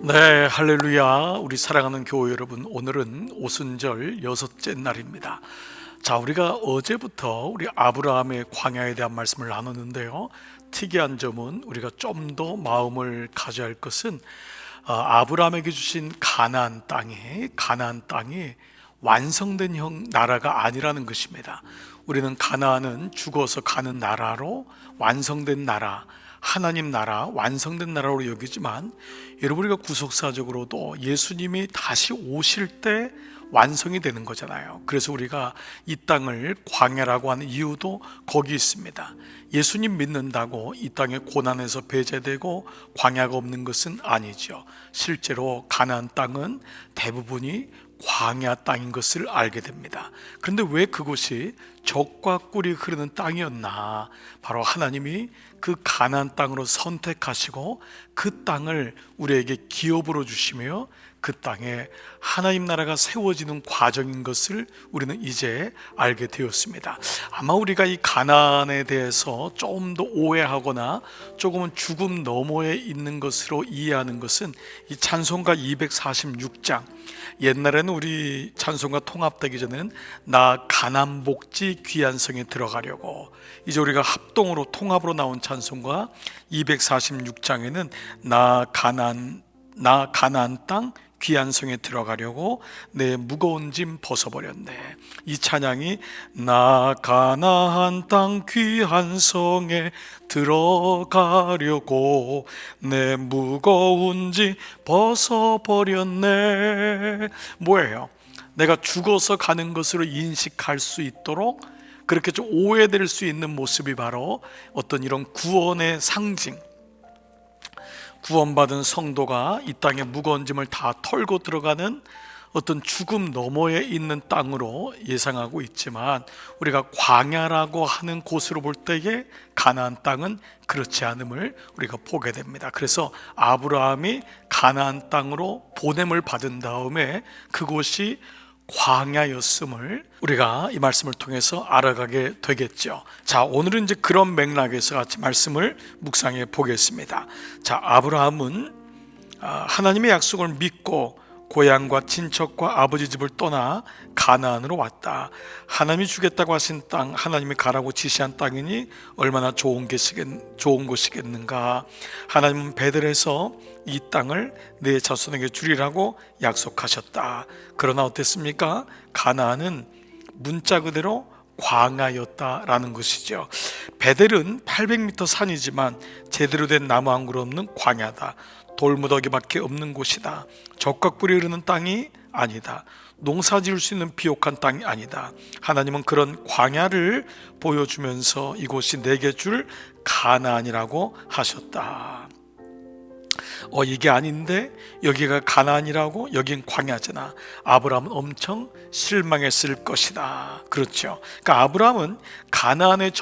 네, 할렐루야. 우리 사랑하는 교회 여러분, 오늘은 오순절 여섯째 날입니다. 자, 우리가 어제부터 우리 아브라함의 광야에 대한 말씀을 나눴는데요, 특이한 점은 우리가 좀 더 마음을 가져야 할 것은 아브라함에게 주신 가나안 땅이 완성된 나라가 아니라는 것입니다. 우리는 가나안은 죽어서 가는 나라로, 완성된 나라, 하나님 나라, 완성된 나라로 여기지만, 여러분, 우리가 구속사적으로도 예수님이 다시 오실 때 완성이 되는 거잖아요. 그래서 우리가 이 땅을 광야라고 하는 이유도 거기 있습니다. 예수님 믿는다고 이 땅의 고난에서 배제되고 광야가 없는 것은 아니죠. 실제로 가나안 땅은 대부분이 광야 땅인 것을 알게 됩니다. 그런데 왜 그곳이 젖과 꿀이 흐르는 땅이었나? 바로 하나님이 그 가나안 땅으로 선택하시고 그 땅을 우리에게 기업으로 주시며 그 땅에 하나님 나라가 세워지는 과정인 것을 우리는 이제 알게 되었습니다. 아마 우리가 이 가나안에 대해서 조금 더 오해하거나 조금은 죽음 너머에 있는 것으로 이해하는 것은 이 찬송가 246장, 옛날에는 우리 찬송가 통합되기 전에는 나 가나안 복지 귀한 성에 들어가려고, 이제 우리가 합동으로 통합으로 나온 찬송가 246장에는 나 가나안 땅 귀한 성에 들어가려고 내 무거운 짐 벗어버렸네. 이 찬양이 나 가나안 땅 귀한 성에 들어가려고 내 무거운 짐 벗어버렸네. 뭐예요? 내가 죽어서 가는 것으로 인식할 수 있도록 그렇게 좀 오해될 수 있는 모습이 바로 어떤 이런 구원의 상징, 구원받은 성도가 이 땅의 무거운 짐을 다 털고 들어가는 어떤 죽음 너머에 있는 땅으로 예상하고 있지만, 우리가 광야라고 하는 곳으로 볼 때에 가나안 땅은 그렇지 않음을 우리가 보게 됩니다. 그래서 아브라함이 가나안 땅으로 보냄을 받은 다음에 그곳이 광야였음을 우리가 이 말씀을 통해서 알아가게 되겠죠. 자, 오늘은 이제 그런 맥락에서 같이 말씀을 묵상해 보겠습니다. 자, 아브라함은 하나님의 약속을 믿고 고향과 친척과 아버지 집을 떠나 가나안으로 왔다. 하나님이 주겠다고 하신 땅, 하나님이 가라고 지시한 땅이니 얼마나 좋은 곳이겠는가. 하나님은 베델에서 이 땅을 내 자손에게 주리라고 약속하셨다. 그러나 어땠습니까? 가나안은 문자 그대로 광야였다라는 것이죠. 베델은 800m 산이지만 제대로 된 나무 한 그루 없는 광야다. 돌무더기밖에 없는 곳이다. 젖과 꿀이 흐르는 땅이 아니다. 농사 지을 수 있는 비옥한 땅이 아니다. 하나님은 그런 광야를 보여주면서 이곳이 내게 줄 가나안이라고 하셨다. 이게 아닌데 여기가 가나안이라고? 여긴 광야잖아. 아브라함은 엄청 실망했을 것이다. 그렇죠. 그러니까 아브라함은 가나안의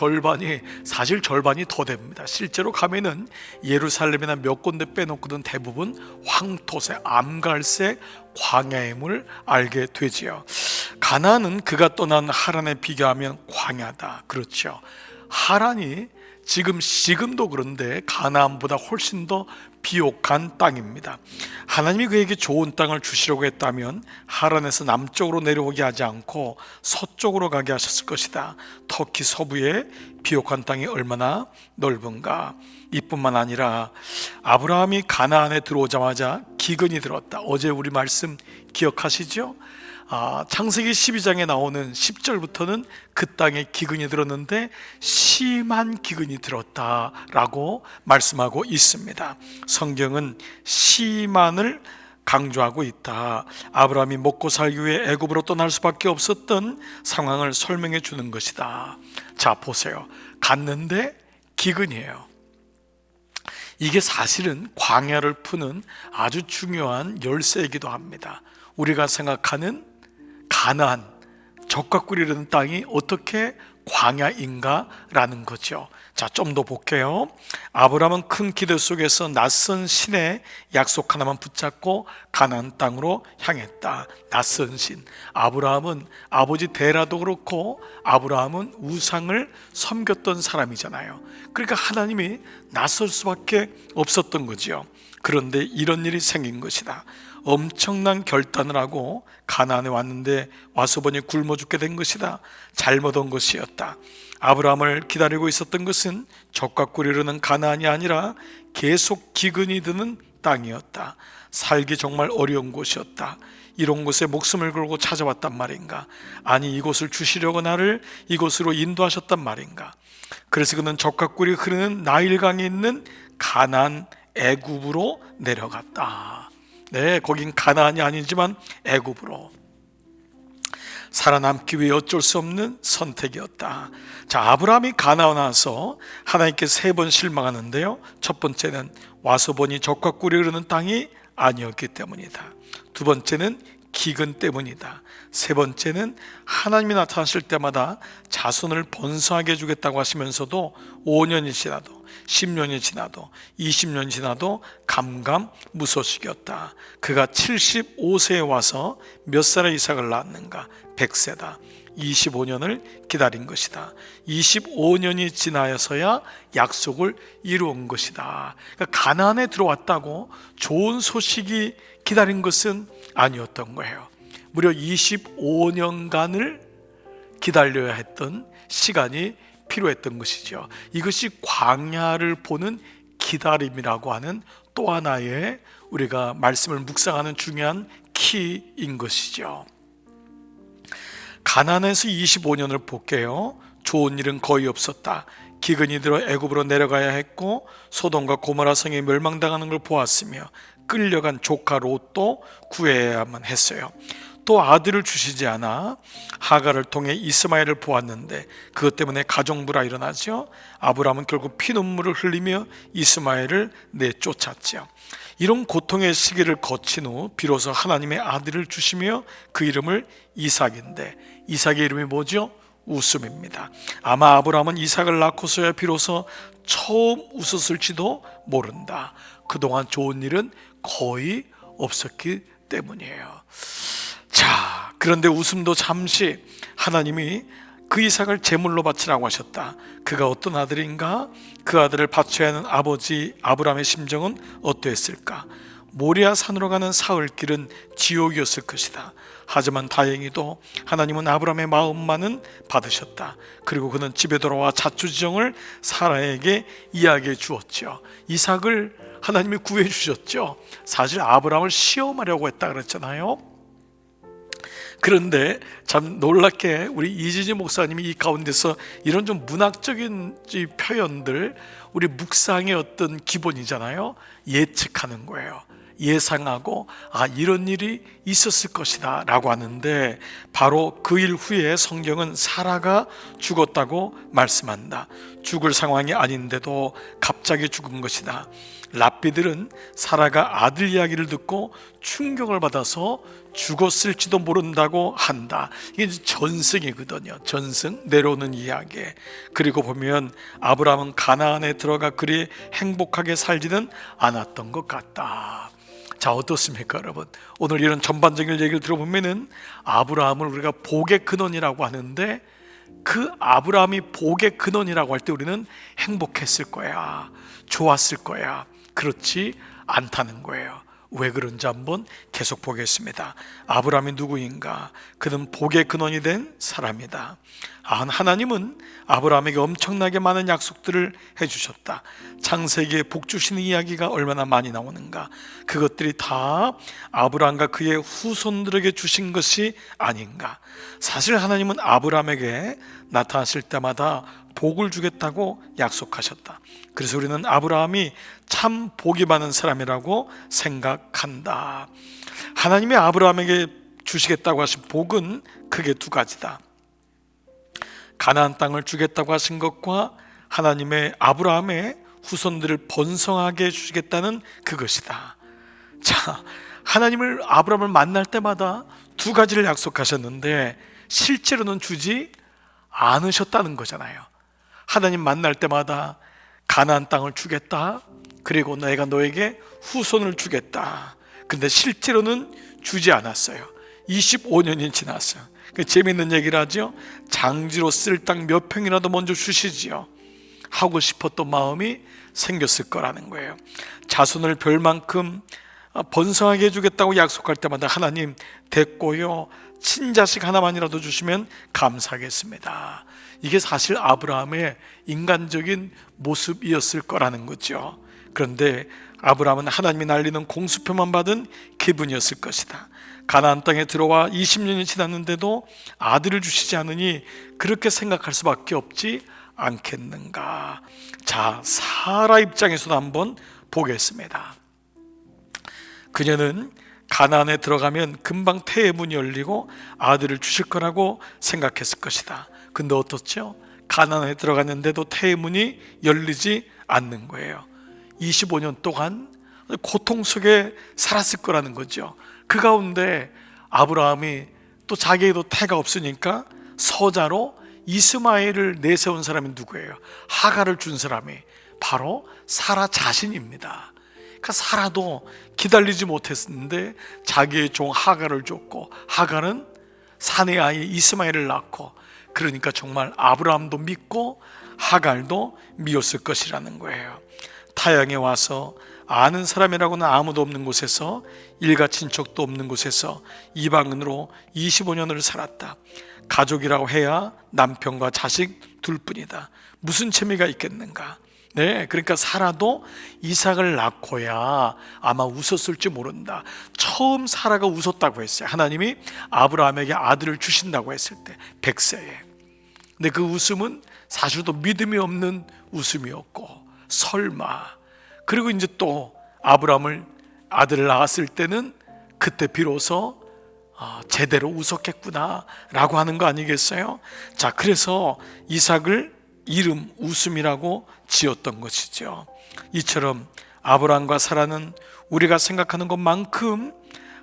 사실 절반이 더 됩니다. 실제로 가면은 예루살렘이나 몇 군데 빼놓고는 대부분 황토색, 암갈색 광야임을 알게 되지요. 가나안은 그가 떠난 하란에 비교하면 광야다. 그렇죠. 하란이 지금도 그런데 가나안보다 훨씬 더 비옥한 땅입니다. 하나님이 그에게 좋은 땅을 주시려고 했다면 하란에서 남쪽으로 내려오게 하지 않고 서쪽으로 가게 하셨을 것이다. 터키 서부의 비옥한 땅이 얼마나 넓은가. 이뿐만 아니라 아브라함이 가나안에 들어오자마자 기근이 들었다. 어제 우리 말씀 기억하시죠? 창세기 12장에 나오는 10절부터는 그 땅에 기근이 들었는데 심한 기근이 들었다라고 말씀하고 있습니다. 성경은 심한을 강조하고 있다. 아브라함이 먹고 살기 위해 애굽으로 떠날 수밖에 없었던 상황을 설명해 주는 것이다. 자, 보세요. 갔는데 기근이에요. 이게 사실은 광야를 푸는 아주 중요한 열쇠이기도 합니다. 우리가 생각하는 가나안, 적과 꿀이 흐르는 땅이 어떻게 광야인가라는 거죠. 자, 좀 더 볼게요. 아브라함은 큰 기대 속에서 낯선 신의 약속 하나만 붙잡고 가나안 땅으로 향했다. 낯선 신. 아브라함은 아버지 데라도 그렇고 아브라함은 우상을 섬겼던 사람이잖아요. 그러니까 하나님이 낯설 수밖에 없었던 거죠. 그런데 이런 일이 생긴 것이다. 엄청난 결단을 하고 가나안에 왔는데 와서 보니 굶어 죽게 된 것이다. 잘못 온 것이었다. 아브라함을 기다리고 있었던 것은 적과 꿀이 흐르는 가나안이 아니라 계속 기근이 드는 땅이었다. 살기 정말 어려운 곳이었다. 이런 곳에 목숨을 걸고 찾아왔단 말인가? 아니, 이곳을 주시려고 나를 이곳으로 인도하셨단 말인가? 그래서 그는 적과 꿀이 흐르는 나일강에 있는 가나안 애굽으로 내려갔다. 네, 거긴 가나안이 아니지만 애굽으로. 살아남기 위해 어쩔 수 없는 선택이었다. 자, 아브라함이 가나안 와서 하나님께 3번 실망하는데요. 첫 번째는 와서 보니 적과 꿀이 흐르는 땅이 아니었기 때문이다. 두 번째는 기근 때문이다. 세 번째는 하나님이 나타나실 때마다 자손을 번성하게 해주겠다고 하시면서도 5년이 지나도 10년이 지나도 20년이 지나도 감감무소식이었다. 그가 75세에 와서 몇 살의 이삭을 낳았는가? 100세다. 25년을 기다린 것이다. 25년이 지나서야 약속을 이루은 것이다. 그러니까 가나안에 들어왔다고 좋은 소식이 기다린 것은 아니었던 거예요. 무려 25년간을 기다려야 했던 시간이 필요했던 것이죠. 이것이 광야를 보는 기다림이라고 하는 또 하나의 우리가 말씀을 묵상하는 중요한 키인 것이죠. 가나안에서 25년을 볼게요. 좋은 일은 거의 없었다. 기근이 들어 애굽으로 내려가야 했고 소돔과 고모라 성이 멸망당하는 걸 보았으며 끌려간 조카 롯도 구해야만 했어요. 또 아들을 주시지 않아 하갈을 통해 이스마엘을 보았는데 그것 때문에 가정부라 일어나죠. 아브라함은 결국 피눈물을 흘리며 이스마엘을 내쫓았죠. 이런 고통의 시기를 거친 후 비로소 하나님의 아들을 주시며 그 이름을 이삭인데 이삭의 이름이 뭐죠? 웃음입니다. 아마 아브라함은 이삭을 낳고서야 비로소 처음 웃었을지도 모른다. 그동안 좋은 일은 거의 없었기 때문이에요. 자, 그런데 웃음도 잠시. 하나님이 그 이삭을 제물로 바치라고 하셨다. 그가 어떤 아들인가? 그 아들을 바쳐야 하는 아버지 아브라함의 심정은 어떠했을까? 모리아 산으로 가는 사흘길은 지옥이었을 것이다. 하지만 다행히도 하나님은 아브라함의 마음만은 받으셨다. 그리고 그는 집에 돌아와 자초지종을 사라에게 이야기해 주었죠. 이삭을 하나님이 구해 주셨죠. 사실 아브라함을 시험하려고 했다 그랬잖아요. 그런데 참 놀랍게 우리 이진희 목사님이 이 가운데서 이런 좀 문학적인 표현들, 우리 묵상의 어떤 기본이잖아요. 예측하는 거예요. 예상하고 이런 일이 있었을 것이다 라고 하는데 바로 그 일 후에 성경은 사라가 죽었다고 말씀한다. 죽을 상황이 아닌데도 갑자기 죽은 것이다. 랍비들은 사라가 아들 이야기를 듣고 충격을 받아서 죽었을지도 모른다고 한다. 이게 전승이거든요. 전승, 내려오는 이야기. 그리고 보면 아브라함은 가나안에 들어가 그리 행복하게 살지는 않았던 것 같다. 자, 어떻습니까 여러분? 오늘 이런 전반적인 얘기를 들어보면은 아브라함을 우리가 복의 근원이라고 하는데 그 아브라함이 복의 근원이라고 할 때 우리는 행복했을 거야, 좋았을 거야. 그렇지 않다는 거예요. 왜 그런지 한번 계속 보겠습니다. 아브라함이 누구인가? 그는 복의 근원이 된 사람이다. 하나님은 아브라함에게 엄청나게 많은 약속들을 해주셨다. 창세기에 복 주시는 이야기가 얼마나 많이 나오는가. 그것들이 다 아브라함과 그의 후손들에게 주신 것이 아닌가. 사실 하나님은 아브라함에게 나타나실 때마다 복을 주겠다고 약속하셨다. 그래서 우리는 아브라함이 참 복이 많은 사람이라고 생각한다. 하나님이 아브라함에게 주시겠다고 하신 복은 크게 두 가지다. 가나안 땅을 주겠다고 하신 것과 하나님의 아브라함의 후손들을 번성하게 해주시겠다는 그것이다. 자, 하나님을 아브라함을 만날 때마다 두 가지를 약속하셨는데 실제로는 주지 않으셨다는 거잖아요. 하나님 만날 때마다 가나안 땅을 주겠다, 그리고 내가 너에게 후손을 주겠다. 근데 실제로는 주지 않았어요. 25년이 지났어요. 재밌는 얘기를 하죠. 장지로 쓸 땅 몇 평이라도 먼저 주시지요. 하고 싶었던 마음이 생겼을 거라는 거예요. 자손을 별만큼 번성하게 해주겠다고 약속할 때마다 하나님 됐고요, 친자식 하나만이라도 주시면 감사하겠습니다. 이게 사실 아브라함의 인간적인 모습이었을 거라는 거죠. 그런데 아브라함은 하나님이 날리는 공수표만 받은 기분이었을 것이다. 가나안 땅에 들어와 20년이 지났는데도 아들을 주시지 않으니 그렇게 생각할 수밖에 없지 않겠는가. 자, 사라 입장에서도 한번 보겠습니다. 그녀는 가나안에 들어가면 금방 태의 문이 열리고 아들을 주실 거라고 생각했을 것이다. 근데 어떻죠? 가나안에 들어갔는데도 태의 문이 열리지 않는 거예요. 25년 동안 고통 속에 살았을 거라는 거죠. 그 가운데 아브라함이 또 자기에게도 태가 없으니까 서자로 이스마엘을 내세운 사람이 누구예요? 하갈을 준 사람이 바로 사라 자신입니다. 그러니까 사라도 기다리지 못했는데 자기의 종 하갈을 줬고, 하갈은 사내 아이 이스마엘을 낳고, 그러니까 정말 아브라함도 믿고 하갈도 믿었을 것이라는 거예요. 타향에 와서 아는 사람이라고는 아무도 없는 곳에서, 일가 친척도 없는 곳에서 이방인으로 25년을 살았다. 가족이라고 해야 남편과 자식 둘뿐이다. 무슨 재미가 있겠는가. 네, 그러니까 사라도 이삭을 낳고야 아마 웃었을지 모른다. 처음 사라가 웃었다고 했어요. 하나님이 아브라함에게 아들을 주신다고 했을 때 100세에. 근데 그 웃음은 사실도 믿음이 없는 웃음이었고, 설마. 그리고 이제 또 아브라함을 아들을 낳았을 때는 그때 비로소 제대로 웃었겠구나 라고 하는 거 아니겠어요? 자, 그래서 이삭을 이름 웃음이라고 지었던 것이죠. 이처럼 아브라함과 사라는 우리가 생각하는 것만큼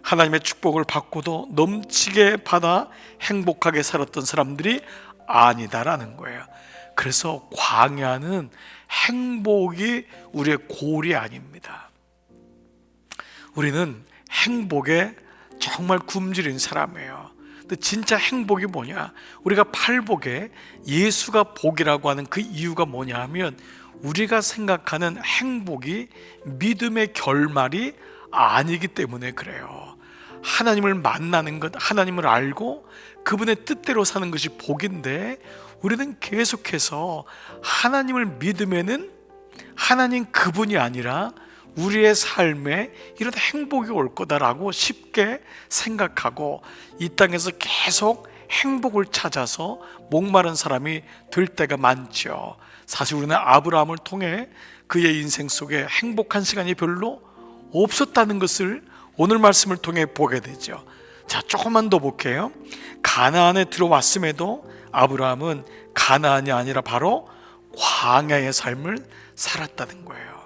하나님의 축복을 받고도 넘치게 받아 행복하게 살았던 사람들이 아니다라는 거예요. 그래서 광야는 행복이 우리의 골이 아닙니다. 우리는 행복에 정말 굶주린 사람이에요. 근데 진짜 행복이 뭐냐? 우리가 팔복에 예수가 복이라고 하는 그 이유가 뭐냐 하면, 우리가 생각하는 행복이 믿음의 결말이 아니기 때문에 그래요. 하나님을 만나는 것, 하나님을 알고 그분의 뜻대로 사는 것이 복인데, 우리는 계속해서 하나님을 믿으면은 하나님 그분이 아니라 우리의 삶에 이런 행복이 올 거다라고 쉽게 생각하고 이 땅에서 계속 행복을 찾아서 목마른 사람이 될 때가 많죠. 사실 우리는 아브라함을 통해 그의 인생 속에 행복한 시간이 별로 없었다는 것을 오늘 말씀을 통해 보게 되죠. 자, 조금만 더 볼게요. 가나안에 들어왔음에도 아브라함은 가나안이 아니라 바로 광야의 삶을 살았다는 거예요.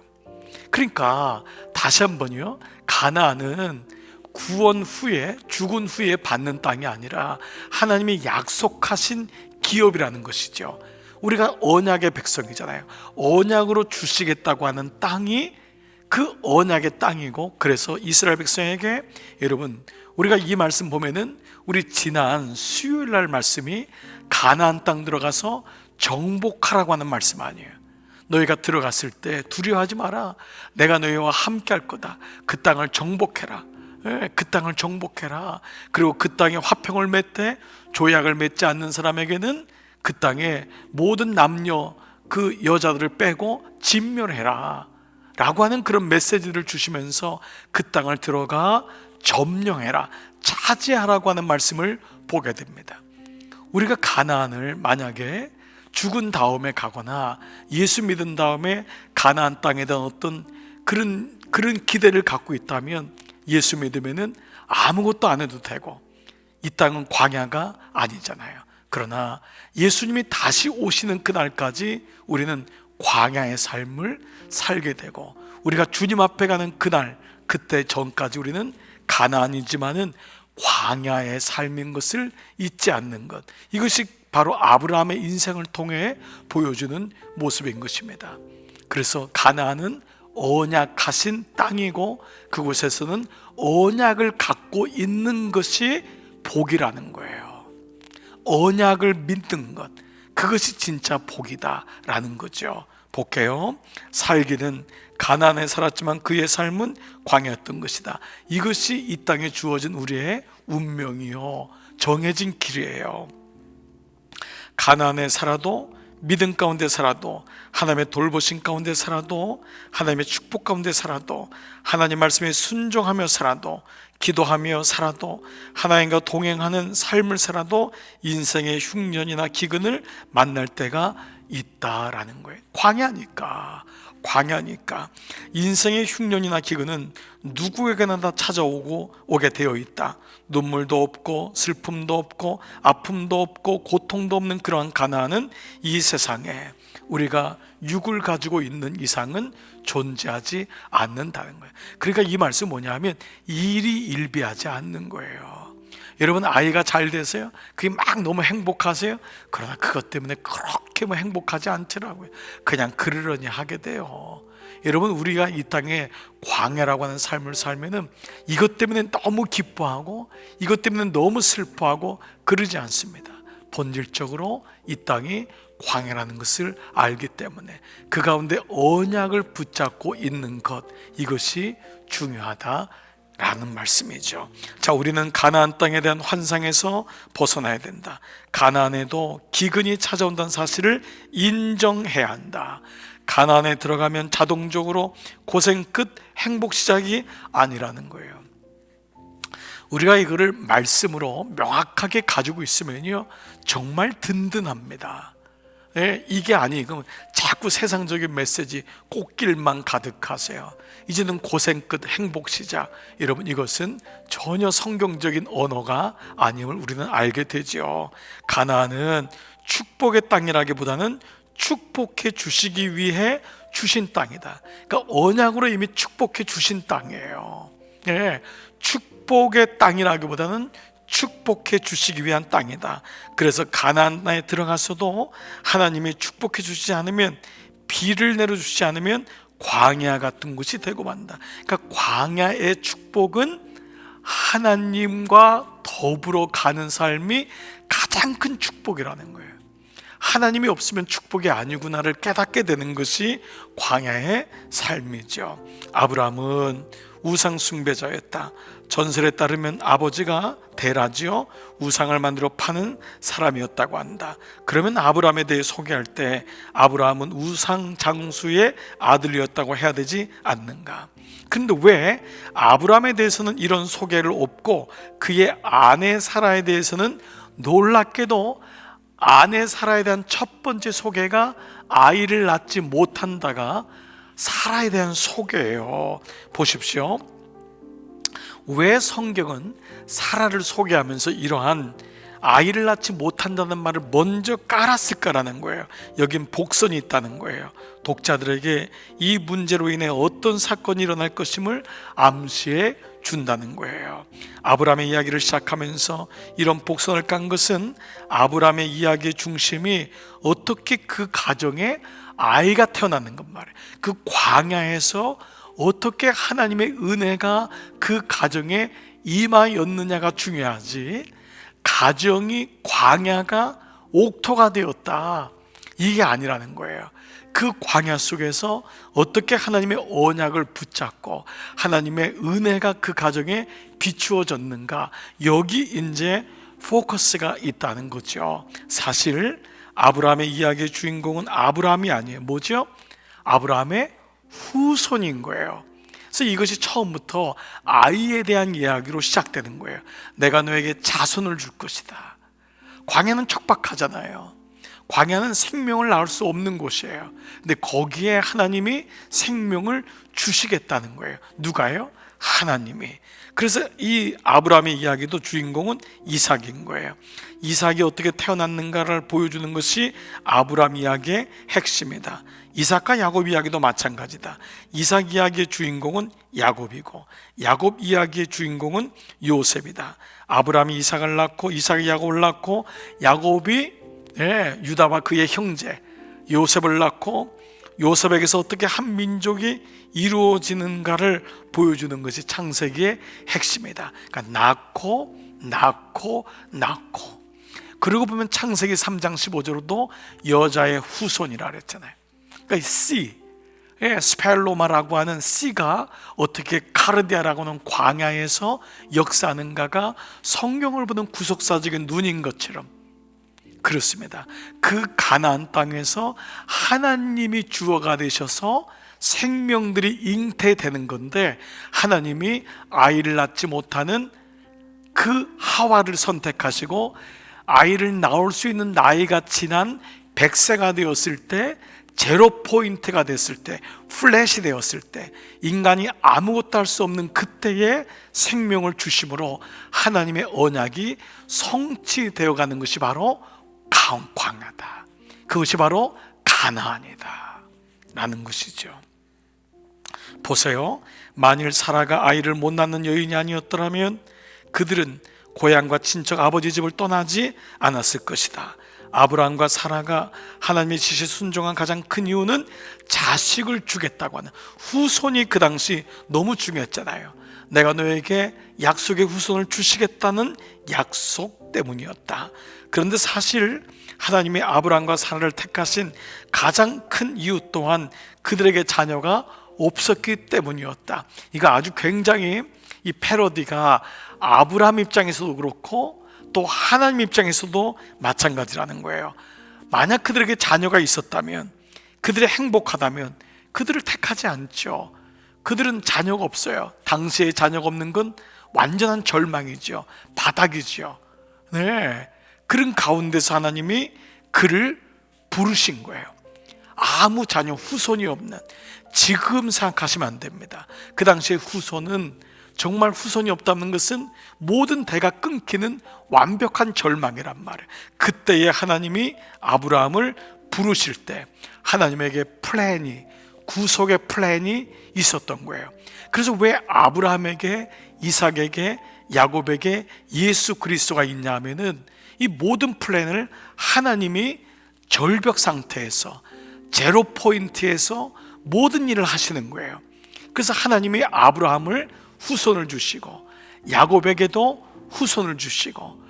그러니까 다시 한번요, 가나안은 구원 후에, 죽은 후에 받는 땅이 아니라 하나님이 약속하신 기업이라는 것이죠. 우리가 언약의 백성이잖아요. 언약으로 주시겠다고 하는 땅이 그 언약의 땅이고, 그래서 이스라엘 백성에게, 여러분 우리가 이 말씀 보면은 우리 지난 수요일 날 말씀이 가나안 땅 들어가서 정복하라고 하는 말씀 아니에요. 너희가 들어갔을 때 두려워하지 마라. 내가 너희와 함께 할 거다. 그 땅을 정복해라. 그 땅을 정복해라. 그리고 그 땅에 화평을 맺되 조약을 맺지 않는 사람에게는 그 땅에 모든 남녀 그 여자들을 빼고 진멸해라 라고 하는 그런 메시지를 주시면서 그 땅을 들어가 점령해라, 차지하라고 하는 말씀을 보게 됩니다. 우리가 가나안을 만약에 죽은 다음에 가거나 예수 믿은 다음에 가나안 땅에 대한 어떤 그런 기대를 갖고 있다면, 예수 믿으면은 아무것도 안 해도 되고 이 땅은 광야가 아니잖아요. 그러나 예수님이 다시 오시는 그날까지 우리는 광야의 삶을 살게 되고, 우리가 주님 앞에 가는 그날, 그때 전까지 우리는 가나안이지만은 광야의 삶인 것을 잊지 않는 것, 이것이 바로 아브라함의 인생을 통해 보여주는 모습인 것입니다. 그래서 가나안은 언약하신 땅이고 그곳에서는 언약을 갖고 있는 것이 복이라는 거예요. 언약을 믿는 것, 그것이 진짜 복이다라는 거죠. 볼게요. 살기는 가나안에 살았지만 그의 삶은 광야였던 것이다. 이것이 이 땅에 주어진 우리의 운명이요, 정해진 길이에요. 가나안에 살아도, 믿음 가운데 살아도, 하나님의 돌보심 가운데 살아도, 하나님의 축복 가운데 살아도, 하나님 말씀에 순종하며 살아도, 기도하며 살아도, 하나님과 동행하는 삶을 살아도 인생의 흉년이나 기근을 만날 때가 있다라는 거예요. 광야니까 인생의 흉년이나 기근은 누구에게나 다 오게 되어 있다. 눈물도 없고 슬픔도 없고 아픔도 없고 고통도 없는 그러한 가나안은 이 세상에 우리가 육을 가지고 있는 이상은 존재하지 않는다는 거예요. 그러니까 이 말씀 뭐냐면 일이 일비하지 않는 거예요. 여러분, 아이가 잘 되세요? 그게 막 너무 행복하세요? 그러나 그것 때문에 그렇게 행복하지 않더라고요. 그냥 그러려니 하게 돼요. 여러분, 우리가 이 땅에 광야라고 하는 삶을 살면은 이것 때문에 너무 기뻐하고 이것 때문에 너무 슬퍼하고 그러지 않습니다. 본질적으로 이 땅이 광야라는 것을 알기 때문에 그 가운데 언약을 붙잡고 있는 것, 이것이 중요하다라는 말씀이죠. 자, 우리는 가나안 땅에 대한 환상에서 벗어나야 된다. 가나안에도 기근이 찾아온다는 사실을 인정해야 한다. 가나안에 들어가면 자동적으로 고생 끝 행복 시작이 아니라는 거예요. 우리가 이거를 말씀으로 명확하게 가지고 있으면요, 정말 든든합니다. 이게 아니고 자꾸 세상적인 메시지 꽃길만 가득하세요. 이제는 고생 끝 행복 시작, 여러분, 이것은 전혀 성경적인 언어가 아님을 우리는 알게 되죠. 가나안은 축복의 땅이라기보다는 축복해 주시기 위해 주신 땅이다. 그러니까 언약으로 이미 축복해 주신 땅이에요. 축복의 땅이라기보다는 축복해 주시기 위한 땅이다. 그래서 가나안에 들어가서도 하나님이 축복해 주시지 않으면, 비를 내려주시지 않으면 광야 같은 곳이 되고 만다. 그러니까 광야의 축복은 하나님과 더불어 가는 삶이 가장 큰 축복이라는 거예요. 하나님이 없으면 축복이 아니구나를 깨닫게 되는 것이 광야의 삶이죠. 아브라함은 우상 숭배자였다. 전설에 따르면 아버지가 데라지요, 우상을 만들어 파는 사람이었다고 한다. 그러면 아브라함에 대해 소개할 때 아브라함은 우상 장수의 아들이었다고 해야 되지 않는가? 근데 왜 아브라함에 대해서는 이런 소개를 없고 그의 아내 사라에 대해서는 놀랍게도 아내 사라에 대한 첫 번째 소개가 아이를 낳지 못한다가 사라에 대한 소개예요. 보십시오. 왜 성경은 사라를 소개하면서 이러한 아이를 낳지 못한다는 말을 먼저 깔았을까라는 거예요. 여긴 복선이 있다는 거예요. 독자들에게 이 문제로 인해 어떤 사건이 일어날 것임을 암시해 준다는 거예요. 아브라함의 이야기를 시작하면서 이런 복선을 깐 것은 아브라함의 이야기의 중심이 어떻게 그 가정에 아이가 태어나는 것 말이에요. 그 광야에서 어떻게 하나님의 은혜가 그 가정에 임하였느냐가 중요하지, 가정이 광야가 옥토가 되었다, 이게 아니라는 거예요. 그 광야 속에서 어떻게 하나님의 언약을 붙잡고 하나님의 은혜가 그 가정에 비추어졌는가, 여기 이제 포커스가 있다는 거죠. 사실 아브라함의 이야기의 주인공은 아브라함이 아니에요. 뭐죠? 아브라함의 후손인 거예요. 그래서 이것이 처음부터 아이에 대한 이야기로 시작되는 거예요. 내가 너에게 자손을 줄 것이다. 광야는 척박하잖아요. 광야는 생명을 낳을 수 없는 곳이에요. 근데 거기에 하나님이 생명을 주시겠다는 거예요. 누가요? 하나님이. 그래서 이 아브라함의 이야기도 주인공은 이삭인 거예요. 이삭이 어떻게 태어났는가를 보여주는 것이 아브라함 이야기의 핵심이다. 이삭과 야곱 이야기도 마찬가지다. 이삭 이야기의 주인공은 야곱이고 야곱 이야기의 주인공은 요셉이다. 아브라함이 이삭을 낳고 이삭이 야곱을 낳고 야곱이 유다와 그의 형제 요셉을 낳고 요셉에게서 어떻게 한 민족이 이루어지는가를 보여주는 것이 창세기의 핵심이다. 그러니까 낳고 그리고 보면 창세기 3장 15절로도 여자의 후손이라 그랬잖아요. 그러니까 이 씨, 스펠로마라고 하는 씨가 어떻게 카르디아라고 하는 광야에서 역사하는가가 성경을 보는 구속사적인 눈인 것처럼 그렇습니다. 그 가나안 땅에서 하나님이 주어가 되셔서 생명들이 잉태되는 건데, 하나님이 아이를 낳지 못하는 그 하와를 선택하시고 아이를 낳을 수 있는 나이가 지난 100세가 되었을 때, 제로 포인트가 됐을 때, 플랫이 되었을 때, 인간이 아무것도 할 수 없는 그때에 생명을 주심으로 하나님의 언약이 성취되어 가는 것이 바로 광야다. 그것이 바로 가나안이다 라는 것이죠. 보세요. 만일 사라가 아이를 못 낳는 여인이 아니었더라면 그들은 고향과 친척 아버지 집을 떠나지 않았을 것이다. 아브라함과 사라가 하나님의 지시에 순종한 가장 큰 이유는 자식을 주겠다고 하는 후손이 그 당시 너무 중요했잖아요. 내가 너에게 약속의 후손을 주시겠다는 약속 때문이었다. 그런데 사실 하나님이 아브라함과 사라를 택하신 가장 큰 이유 또한 그들에게 자녀가 없었기 때문이었다. 이거 아주 굉장히 이 패러디가 아브라함 입장에서도 그렇고 또 하나님 입장에서도 마찬가지라는 거예요. 만약 그들에게 자녀가 있었다면, 그들이 행복하다면 그들을 택하지 않죠. 그들은 자녀가 없어요. 당시에 자녀가 없는 건 완전한 절망이죠. 바닥이죠. 그런 가운데서 하나님이 그를 부르신 거예요. 아무 자녀 후손이 없는, 지금 생각하시면 안 됩니다. 그 당시에 후손은 정말 후손이 없다는 것은 모든 대가 끊기는 완벽한 절망이란 말이에요. 그때에 하나님이 아브라함을 부르실 때 하나님에게 플랜이, 구속의 플랜이 있었던 거예요. 그래서 왜 아브라함에게, 이삭에게, 야곱에게 예수 그리스도가 있냐 하면은 이 모든 플랜을 하나님이 절벽 상태에서, 제로 포인트에서 모든 일을 하시는 거예요. 그래서 하나님이 아브라함을 후손을 주시고 야곱에게도 후손을 주시고,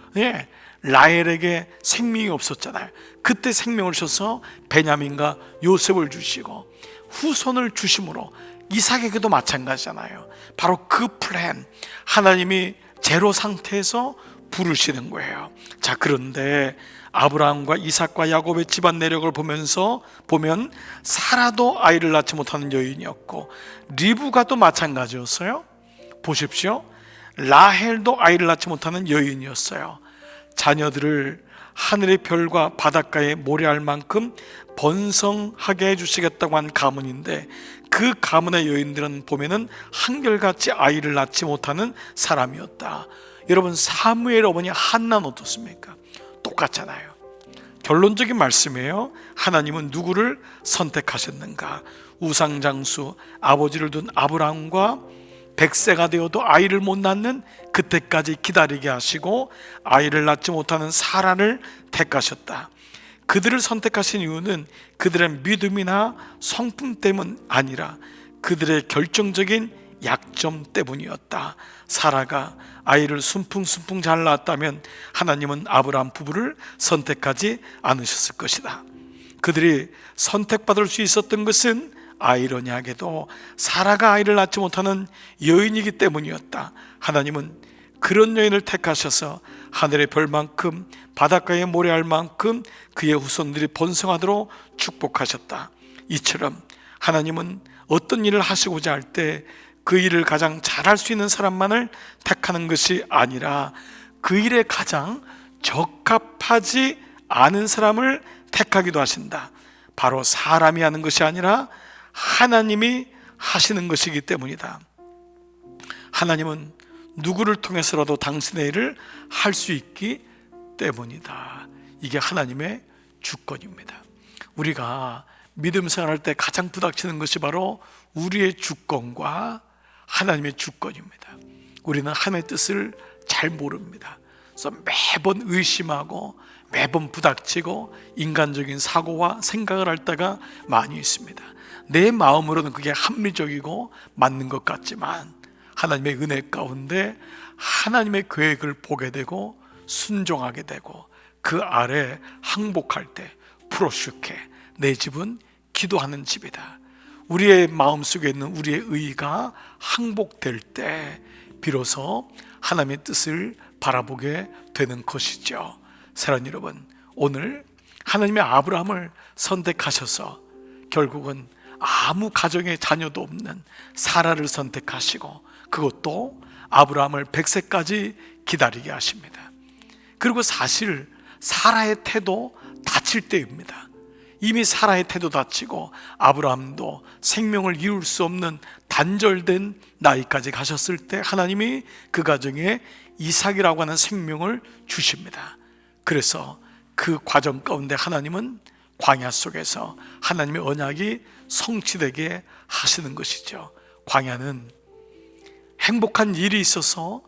라헬에게 생명이 없었잖아요. 그때 생명을 주셔서 베냐민과 요셉을 주시고 후손을 주심으로 이삭에게도 마찬가지잖아요. 바로 그 플랜, 하나님이 제로 상태에서 부르시는 거예요. 자, 그런데 아브라함과 이삭과 야곱의 집안 내력을 보면 사라도 아이를 낳지 못하는 여인이었고 리브가도 마찬가지였어요. 보십시오. 라헬도 아이를 낳지 못하는 여인이었어요. 자녀들을 하늘의 별과 바닷가의 모래알 만큼 번성하게 해주시겠다고 한 가문인데, 그 가문의 여인들은 보면은 한결같이 아이를 낳지 못하는 사람이었다. 여러분, 사무엘 어머니 한나는 어떻습니까? 똑같잖아요. 결론적인 말씀이에요. 하나님은 누구를 선택하셨는가? 우상장수 아버지를 둔 아브라함과 100세가 되어도 아이를 못 낳는 그때까지 기다리게 하시고 아이를 낳지 못하는 사라를 택하셨다. 그들을 선택하신 이유는 그들의 믿음이나 성품 때문 아니라 그들의 결정적인 약점 때문이었다. 사라가 아이를 순풍순풍 잘 낳았다면 하나님은 아브라함 부부를 선택하지 않으셨을 것이다. 그들이 선택받을 수 있었던 것은 아이러니하게도 사라가 아이를 낳지 못하는 여인이기 때문이었다. 하나님은 그런 여인을 택하셔서 하늘의 별만큼 바닷가의 모래알만큼 그의 후손들이 번성하도록 축복하셨다. 이처럼 하나님은 어떤 일을 하시고자 할 때 그 일을 가장 잘할 수 있는 사람만을 택하는 것이 아니라 그 일에 가장 적합하지 않은 사람을 택하기도 하신다. 바로 사람이 하는 것이 아니라 하나님이 하시는 것이기 때문이다. 하나님은 누구를 통해서라도 당신의 일을 할 수 있기 때문이다. 이게 하나님의 주권입니다. 우리가 믿음 생활할 때 가장 부닥치는 것이 바로 우리의 주권과 하나님의 주권입니다. 우리는 하나님의 뜻을 잘 모릅니다. 그래서 매번 의심하고 매번 부닥치고 인간적인 사고와 생각을 할 때가 많이 있습니다. 내 마음으로는 그게 합리적이고 맞는 것 같지만 하나님의 은혜 가운데 하나님의 계획을 보게 되고 순종하게 되고 그 아래 항복할 때 프로슈케, 내 집은 기도하는 집이다. 우리의 마음속에 있는 우리의 의가 항복될 때 비로소 하나님의 뜻을 바라보게 되는 것이죠. 사랑하는 여러분, 오늘 하나님의 아브라함을 선택하셔서 결국은 아무 가정에 자녀도 없는 사라를 선택하시고 그것도 아브라함을 100세까지 기다리게 하십니다. 그리고 사실 사라의 태도 다칠 때입니다. 이미 사라의 태도 다치고 아브라함도 생명을 이룰 수 없는 단절된 나이까지 가셨을 때 하나님이 그 가정에 이삭이라고 하는 생명을 주십니다. 그래서 그 과정 가운데 하나님은 광야 속에서 하나님의 언약이 성취되게 하시는 것이죠. 광야는 행복한 일이 있어서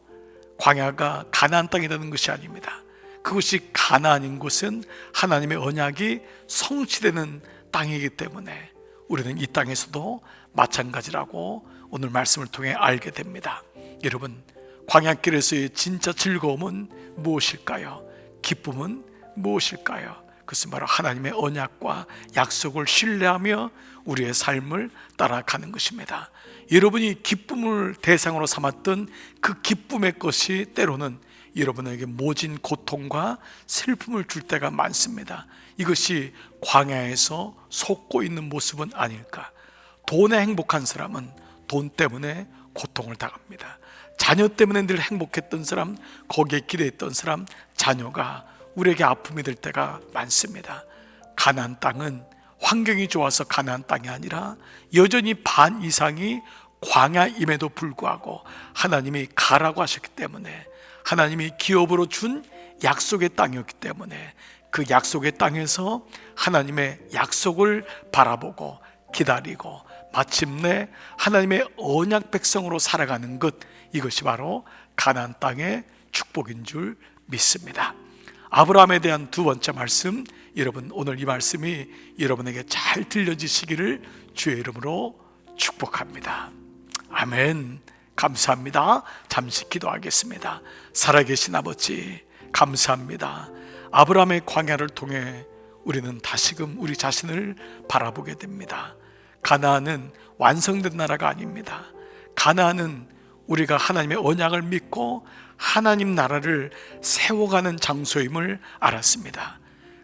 광야가 가나안 땅이 되는 것이 아닙니다. 그것이 가나안인 곳은 하나님의 언약이 성취되는 땅이기 때문에 우리는 이 땅에서도 마찬가지라고 오늘 말씀을 통해 알게 됩니다. 여러분, 광야길에서의 진짜 즐거움은 무엇일까요? 기쁨은 무엇일까요? 그것은 바로 하나님의 언약과 약속을 신뢰하며 우리의 삶을 따라가는 것입니다. 여러분이 기쁨을 대상으로 삼았던 그 기쁨의 것이 때로는 여러분에게 모진 고통과 슬픔을 줄 때가 많습니다. 이것이 광야에서 속고 있는 모습은 아닐까? 돈에 행복한 사람은 돈 때문에 고통을 당합니다. 자녀 때문에 늘 행복했던 사람, 거기에 기대했던 사람, 자녀가 우리에게 아픔이 될 때가 많습니다. 가나안 땅은 환경이 좋아서 가나안 땅이 아니라 여전히 반 이상이 광야임에도 불구하고 하나님이 가라고 하셨기 때문에, 하나님이 기업으로 준 약속의 땅이었기 때문에 그 약속의 땅에서 하나님의 약속을 바라보고 기다리고 마침내 하나님의 언약 백성으로 살아가는 것, 이것이 바로 가나안 땅의 축복인 줄 믿습니다. 아브라함에 대한 두 번째 말씀, 여러분 오늘 이 말씀이 여러분에게 잘 들려지시기를 주의 이름으로 축복합니다. 아멘. 감사합니다. 잠시 기도하겠습니다. 살아계신 아버지, 감사합니다. 아브라함의 광야를 통해 우리는 다시금 우리 자신을 바라보게 됩니다. 가나안은 완성된 나라가 아닙니다. 가나안은 우리가 하나님의 언약을 믿고 하나님 나라를 세워가는 장소임을 알았습니다.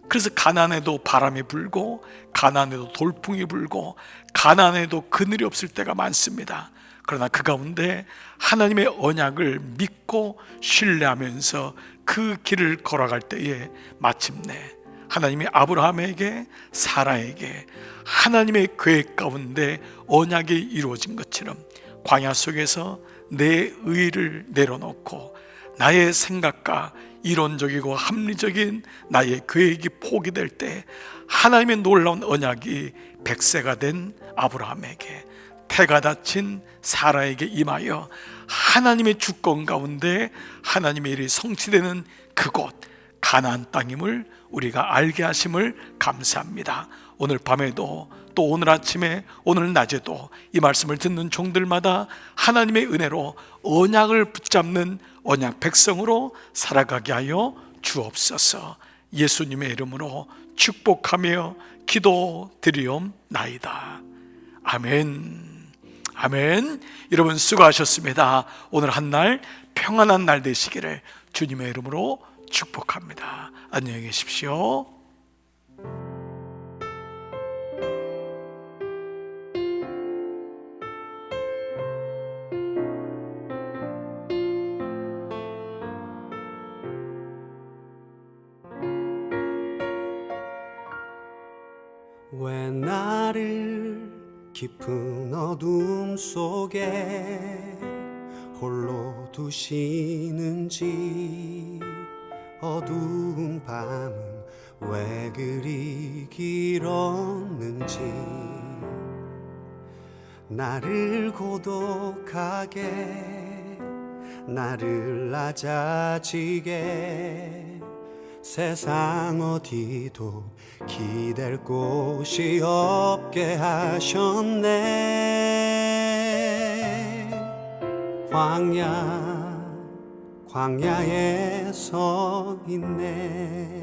그래서 가나안에도 바람이 불고 가나안에도 돌풍이 불고 가나안에도 그늘이 없을 때가 많습니다. 그러나 그 가운데 하나님의 언약을 믿고 신뢰하면서 그 길을 걸어갈 때에 마침내 하나님이 아브라함에게 사라에게 하나님의 계획 가운데 언약이 이루어진 것처럼 광야 속에서 내 의를 내려놓고 나의 생각과 이론적이고 합리적인 나의 계획이 포기될 때 하나님의 놀라운 언약이 100세가 된 아브라함에게, 태가 다친 사라에게 임하여 하나님의 주권 가운데 하나님의 일이 성취되는 그곳 가나안 땅임을 우리가 알게 하심을 감사합니다. 오늘 밤에도 또 오늘 아침에 오늘 낮에도 이 말씀을 듣는 종들마다 하나님의 은혜로 언약을 붙잡는 언약 백성으로 살아가게 하여 주옵소서. 예수님의 이름으로 축복하며 기도드리옵나이다. 아멘. 아멘. 여러분 수고하셨습니다. 오늘 한 날 평안한 날 되시기를 주님의 이름으로 축복합니다. 안녕히 계십시오. 왜 나를 깊은 어둠 속에 홀로 두시는지 어두운 밤은 왜 그리 길었는지 나를 고독하게 나를 낮아지게 세상 어디도 기댈 곳이 없게 하셨네. 광야에 서 있네.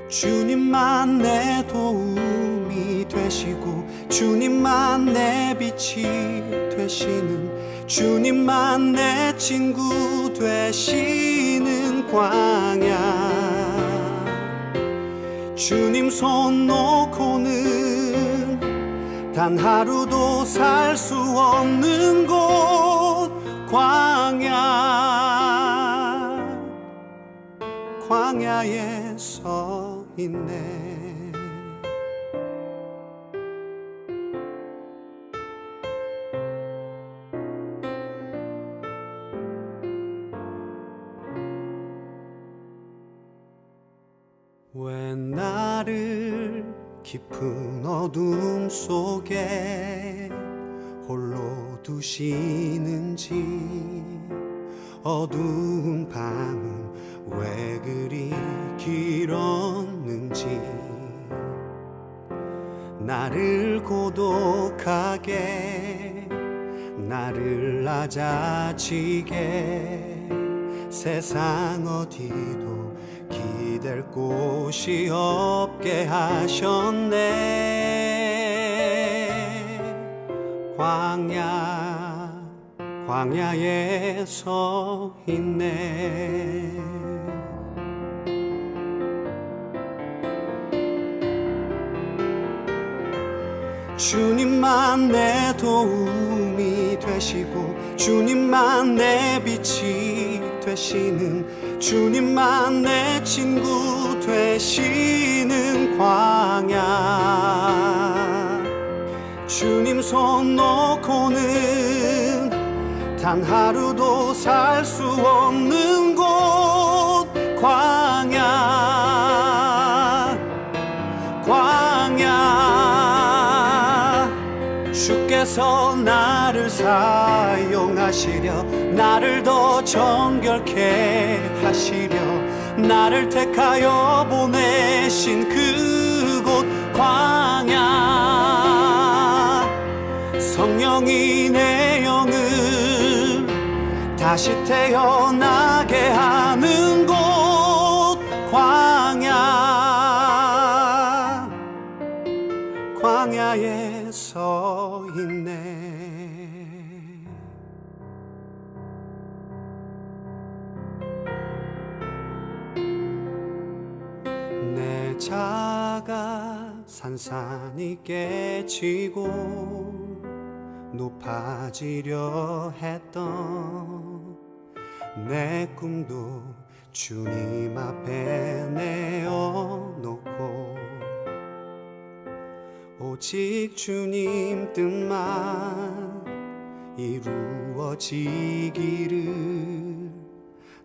주님만 내 도움이 되시고 주님만 내 빛이 되시는 주님만 내 친구 되시는 광야. 주님 손 놓고는 단 하루도 살 수 없는 곳 광야에 서 있네. 왜 나를 깊은 어둠 속에 홀로 두시는지 어두운 밤은 왜 그리 길었는지 나를 고독하게 나를 낮아지게 세상 어디도 기댈 곳이 없게 하셨네. 광야에 서 있네. 주님만 내 도움이 되시고 주님만 내 빛이 되시는 주님만 내 친구 되시는 광야. 주님 손 놓고는 단 하루도 살 수 없는 곳 광야. 주께서 나를 사용하시려 나를 더 정결케 하시려 나를 택하여 보내신 그곳 광야. 성령이 내 영을 다시 태어나게 하는 곳 광야에 서 있네. 내 자가 산산이 깨지고 높아지려 했던 내 꿈도 주님 앞에 내어놓고 오직 주님 뜻만 이루어지기를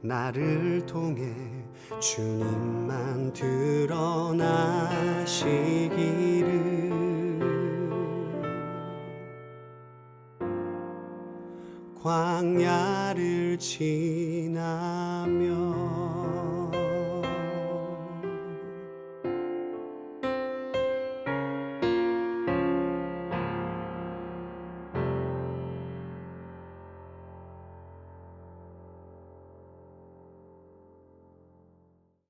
나를 통해 주님만 드러나시기를. 광야를 지나며